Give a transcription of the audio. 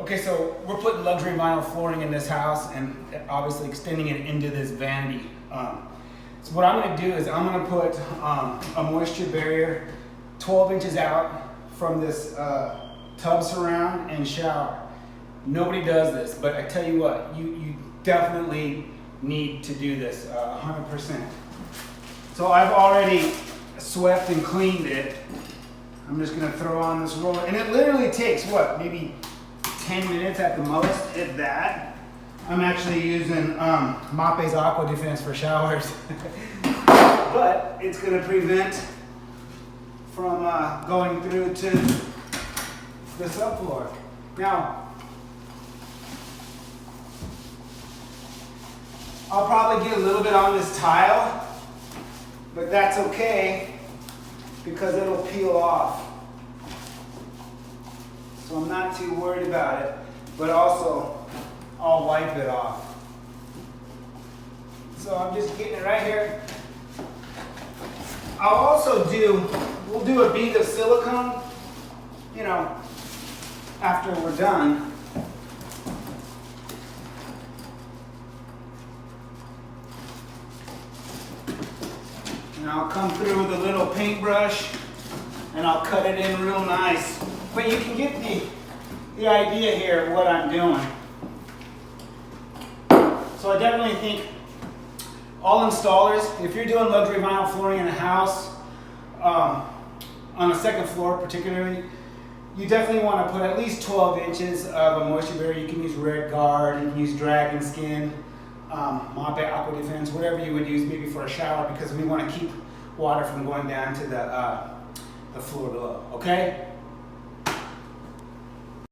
Okay, so we're putting luxury vinyl flooring in this house and obviously extending it into this vanity. So what I'm going to do is I'm going to put a moisture barrier 12 inches out from this tub surround and shower. Nobody does this, but I tell you what, you definitely need to do this 100%. So I've already swept and cleaned it. I'm just going to throw on this roller, and it literally takes what, maybe 10 minutes at the most, if that. I'm actually using Mape's Aqua Defense for showers. But it's going to prevent from going through to the subfloor. Now, I'll probably get a little bit on this tile, but that's okay because it'll peel off. So I'm not too worried about it, but also I'll wipe it off. So I'm just getting it right here. I'll also we'll do a bead of silicone, you know, after we're done. And I'll come through with a little paintbrush and I'll cut it in real nice. But you can get the idea here of what I'm doing. So I definitely think all installers, if you're doing luxury vinyl flooring in a house, on a second floor particularly, you definitely want to put at least 12 inches of a moisture barrier. You can use Red Guard, you can use Dragon Skin, Mape Aqua Defense, whatever you would use maybe for a shower, because we want to keep water from going down to the floor below, okay?